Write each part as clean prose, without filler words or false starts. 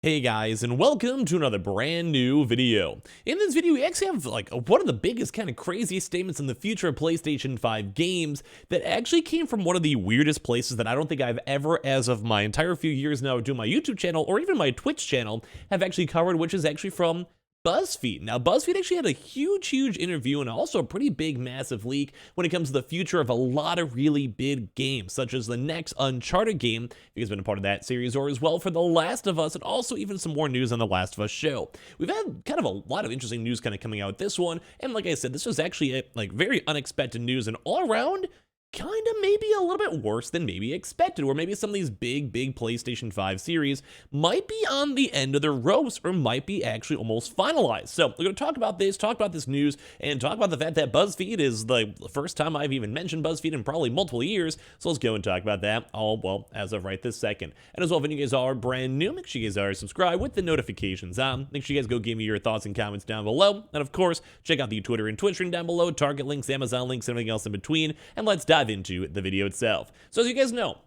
Hey guys, and welcome to another brand new video. In this video, we actually have one of the biggest kind of craziest statements in the future of PlayStation 5 games that actually came from one of the weirdest places that I don't think I've ever, as of my entire few years now doing my YouTube channel or even my Twitch channel, have actually covered, which is actually from BuzzFeed. Now, BuzzFeed actually had a huge interview and also a pretty big, massive leak when it comes to the future of a lot of really big games, such as the next Uncharted game, if you guys have been a part of that series, or as well for The Last of Us, and also even some more news on The Last of Us show. We've had kind of a lot of interesting news kind of coming out with this one, and like I said, this was actually very unexpected news, and all around, kind of maybe a little bit worse than maybe expected, or maybe some of these big PlayStation 5 series might be on the end of their ropes or might be actually almost finalized. So we're going to talk about this news, and talk about the fact that BuzzFeed is the first time I've even mentioned BuzzFeed in probably multiple years. So let's go and talk about that all, well, as of right this second. And as well, if you guys are brand new, make sure you guys are subscribed with the notifications on. Make sure you guys go give me your thoughts and comments down below. And of course, check out the Twitter and Twitch link down below, Target links, Amazon links, and everything else in between. And let's dive into the video itself. So as you guys know,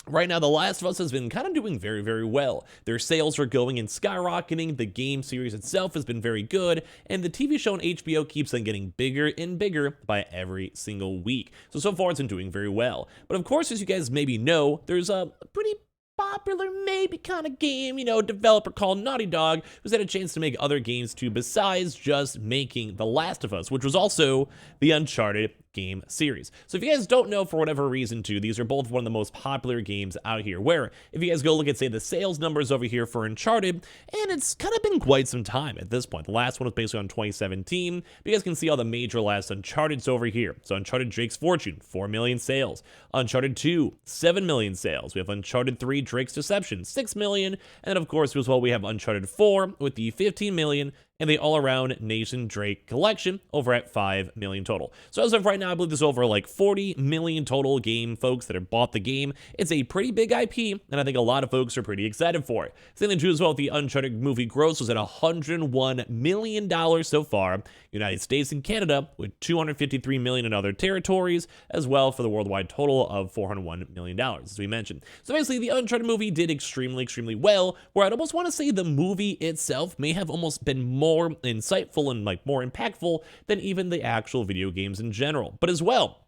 right now, The Last of Us has been kind of doing very well. Their sales are going and skyrocketing, the game series itself has been very good, and the TV show on HBO keeps on getting bigger and bigger by every single week. So far it's been doing very well. But of course, as you guys maybe know, there's a pretty popular maybe kind of game, developer called Naughty Dog, who's had a chance to make other games too besides just making The Last of Us, which was also the Uncharted game series. So if you guys don't know for whatever reason too, these are both one of the most popular games out here, where if you guys go look at, say, the sales numbers over here for Uncharted, and it's kind of been quite some time at this point. The last one was basically on 2017. You guys can see all the major last Uncharted's over here. So Uncharted Drake's Fortune, 4 million sales. Uncharted 2, 7 million sales. We have Uncharted 3, Drake's Deception, 6 million. And then of course, as well, we have Uncharted 4 with the 15 million, and the all-around Nathan Drake collection over at 5 million total. So as of right now, I believe there's over 40 million total game folks that have bought the game. It's a pretty big IP, and I think a lot of folks are pretty excited for it. Same thing too as well with the Uncharted movie gross was at $101 million so far. United States and Canada with $253 million in other territories, as well for the worldwide total of $401 million, as we mentioned. So basically, the Uncharted movie did extremely well, where I'd almost want to say the movie itself may have almost been more insightful and more impactful than even the actual video games in general. But as well,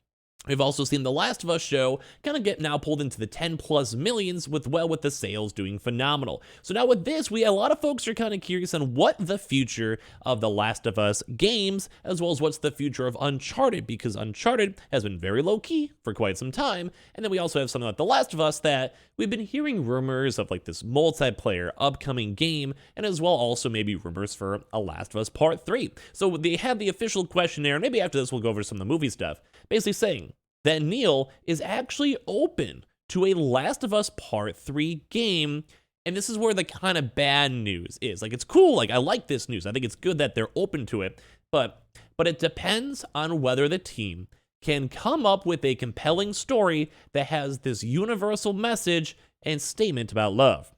we've also seen The Last of Us show kind of get now pulled into the 10+ millions with the sales doing phenomenal. So now with this, a lot of folks are kind of curious on what the future of The Last of Us games, as well as what's the future of Uncharted, because Uncharted has been very low key for quite some time. And then we also have something like The Last of Us that we've been hearing rumors of this multiplayer upcoming game, and as well also maybe rumors for a Last of Us Part 3. So they have the official questionnaire, and maybe after this we'll go over some of the movie stuff, basically saying that Neil is actually open to a Last of Us Part 3 game. And this is where the kind of bad news is. It's cool, I like this news. I think it's good that they're open to it, but it depends on whether the team can come up with a compelling story that has this universal message and statement about love.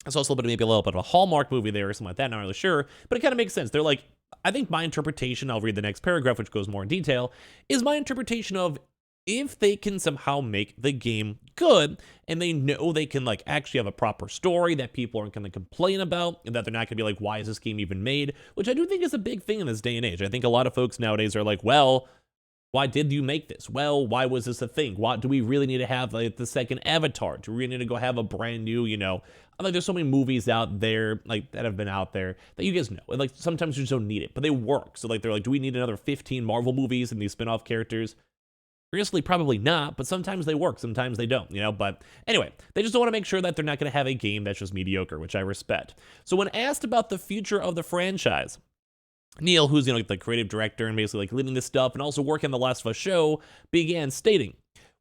It's also maybe a little bit of a Hallmark movie there or something like that, not really sure, but it kind of makes sense. They're I think my interpretation, I'll read the next paragraph, which goes more in detail, is my interpretation of if they can somehow make the game good, and they know they can actually have a proper story that people aren't going to complain about, and that they're not going to be why is this game even made, which I do think is a big thing in this day and age. I think a lot of folks nowadays are well, why did you make this? Well, why was this a thing? Why do we really need to have the second Avatar? Do we really need to go have a brand new, there's so many movies out there that have been out there that you guys know, and sometimes you just don't need it, but they work. So they're do we need another 15 Marvel movies and these spin-off characters? Realistically, probably not, but sometimes they work, sometimes they don't, But anyway, they just don't want to make sure that they're not going to have a game that's just mediocre, which I respect. So when asked about the future of the franchise, Neil, who's the creative director and basically leading this stuff and also working on The Last of Us show, began stating,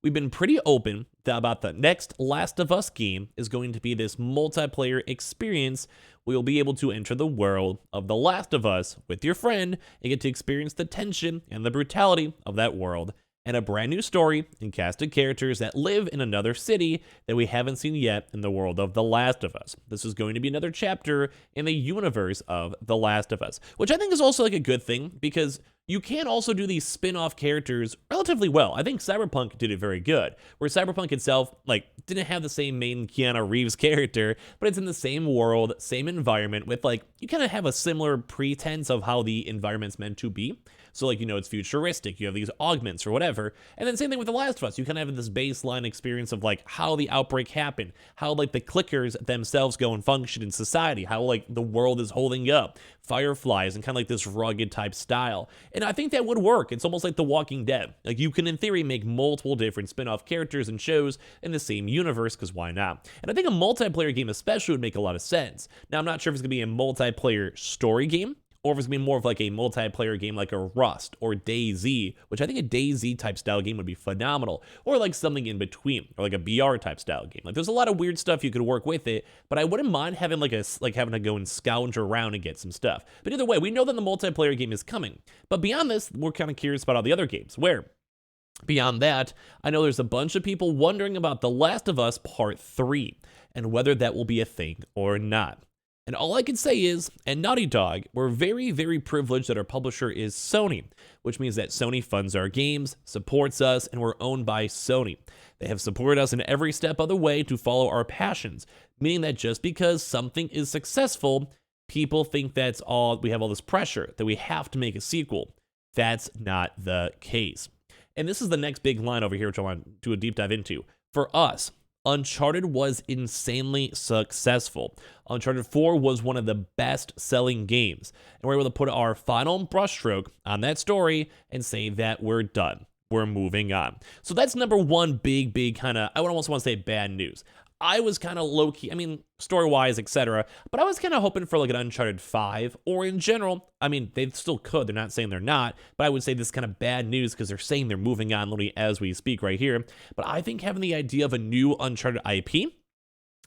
"We've been pretty open about the next Last of Us game is going to be this multiplayer experience. We will be able to enter the world of The Last of Us with your friend and get to experience the tension and the brutality of that world, and a brand new story and cast of characters that live in another city that we haven't seen yet in the world of The Last of Us. This is going to be another chapter in the universe of The Last of Us," which I think is also a good thing, because you can also do these spin-off characters relatively well. I think Cyberpunk did it very good, where Cyberpunk itself, like, didn't have the same main Keanu Reeves character, but it's in the same world, same environment with, like, you kind of have a similar pretense of how the environment's meant to be. So, like, you know, it's futuristic, you have these augments or whatever. And then same thing with The Last of Us. You kind of have this baseline experience of, like, how the outbreak happened, how, like, the clickers themselves go and function in society, how, like, the world is holding up, fireflies, and kind of like this rugged type style. And I think that would work. It's almost like The Walking Dead. Like, you can, in theory, make multiple different spin-off characters and shows in the same universe, because why not? And I think a multiplayer game especially would make a lot of sense. Now, I'm not sure if it's going to be a multiplayer story game, or if it's going to be more of like a multiplayer game like a Rust or DayZ, which I think a DayZ type style game would be phenomenal, or like something in between, or like a BR type style game. Like, there's a lot of weird stuff you could work with it, but I wouldn't mind having having to go and scourge around and get some stuff. But either way, we know that the multiplayer game is coming. But beyond this, we're kind of curious about all the other games, where beyond that, I know there's a bunch of people wondering about The Last of Us Part 3 and whether that will be a thing or not. And all I can say is, at Naughty Dog, we're very, very privileged that our publisher is Sony, which means that Sony funds our games, supports us, and we're owned by Sony. They have supported us in every step of the way to follow our passions, meaning that just because something is successful, people think that's all, we have all this pressure that we have to make a sequel. That's not the case. And this is the next big line over here, which I want to do a deep dive into. For us, Uncharted was insanely successful. Uncharted 4 was one of the best-selling games, and we're able to put our final brushstroke on that story and say that we're done. We're moving on. So that's number one big kind of, I almost want to say bad news. I was kind of low-key, I mean, story-wise, etc., but I was kind of hoping for like an Uncharted 5, or in general, I mean, they still could, they're not saying they're not, but I would say this is kind of bad news because they're saying they're moving on literally as we speak right here. But I think having the idea of a new Uncharted IP,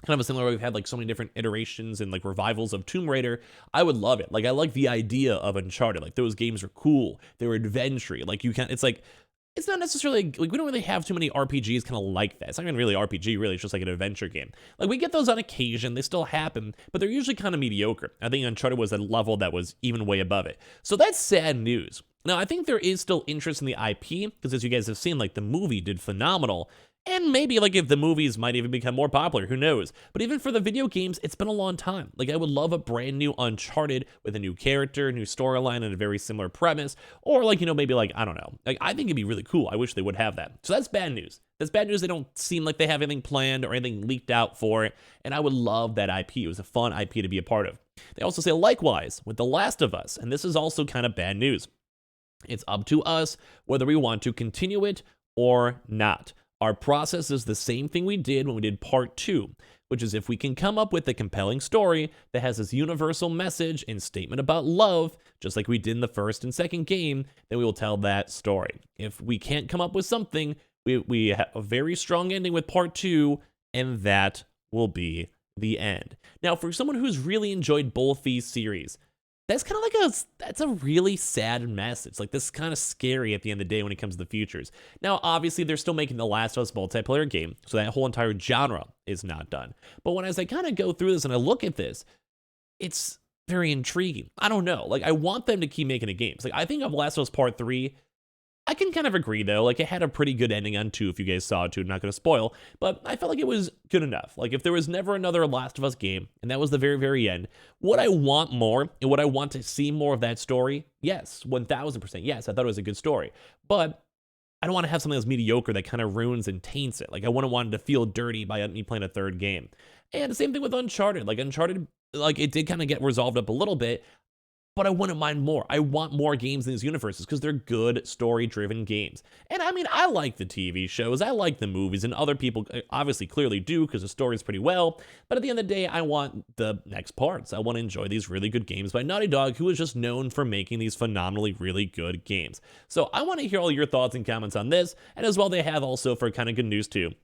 kind of a similar way we've had like so many different iterations and like revivals of Tomb Raider, I would love it. Like, I like the idea of Uncharted. Like, those games are cool, they were adventure. Like, you can, it's like, it's not necessarily, like, we don't really have too many RPGs kind of like that. It's not even really RPG, really. It's just like an adventure game. Like, we get those on occasion. They still happen, but they're usually kind of mediocre. I think Uncharted was a level that was even way above it. So that's sad news. Now, I think there is still interest in the IP, because as you guys have seen, like, the movie did phenomenal. And maybe, like, if the movies might even become more popular, who knows? But even for the video games, it's been a long time. Like, I would love a brand new Uncharted with a new character, new storyline, and a very similar premise. Or, like, you know, maybe, like, I don't know. Like, I think it'd be really cool. I wish they would have that. So that's bad news. That's bad news. They don't seem like they have anything planned or anything leaked out for it. And I would love that IP. It was a fun IP to be a part of. They also say likewise with The Last of Us. And this is also kind of bad news. It's up to us whether we want to continue it or not. Our process is the same thing we did when we did part 2, which is if we can come up with a compelling story that has this universal message and statement about love, just like we did in the first and second game, then we will tell that story. If we can't come up with something, we have a very strong ending with part 2, and that will be the end. Now, for someone who's really enjoyed both these series, that's kind of like that's a really sad message. Like, this is kind of scary at the end of the day when it comes to the futures. Now, obviously, they're still making The Last of Us multiplayer game, so that whole entire genre is not done. But as I kind of go through this and I look at this, it's very intriguing. I don't know. Like, I want them to keep making the games. Like, I think of Last of Us Part 3, I can kind of agree, though. Like, it had a pretty good ending on 2, if you guys saw it, too. I'm not going to spoil, but I felt like it was good enough. Like, if there was never another Last of Us game, and that was the very, very end, would I want more, and would I want to see more of that story? Yes, 1000%. Yes, I thought it was a good story, but I don't want to have something that's mediocre that kind of ruins and taints it. Like, I wouldn't want it to feel dirty by me playing a third game. And the same thing with Uncharted. Like, Uncharted, like, it did kind of get resolved up a little bit, but I wouldn't mind more. I want more games in these universes because they're good story-driven games. And I mean, I like the TV shows, I like the movies, and other people obviously clearly do because the story's pretty well, but at the end of the day, I want the next parts. I want to enjoy these really good games by Naughty Dog, who is just known for making these phenomenally really good games. So I want to hear all your thoughts and comments on this, and as well they have also for kind of good news too.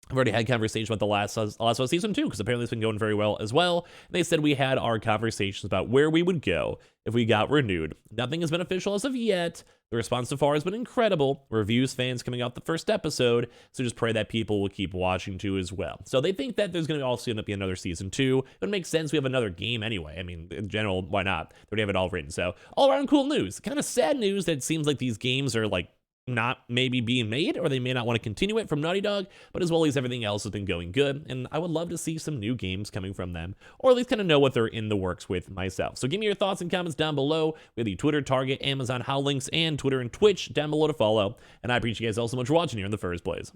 I've already had conversations about the Last of Us Season 2, because apparently it's been going very well as well. They said we had our conversations about where we would go if we got renewed. Nothing has been official as of yet. The response so far has been incredible. Reviews, fans coming out the first episode, so just pray that people will keep watching too as well. So they think that there's going to also end up being another Season 2. It would make sense. We have another game anyway. I mean, in general, why not? They already have it all written. So all around cool news. Kind of sad news that it seems like these games are like not maybe being made, or they may not want to continue it from Naughty Dog, but as well as everything else has been going good, and I would love to see some new games coming from them, or at least kind of know what they're in the works with myself. So give me your thoughts and comments down below. We have the Twitter, Target, Amazon, How links, and Twitter and Twitch down below to follow, and I appreciate you guys all so much for watching here in the first place.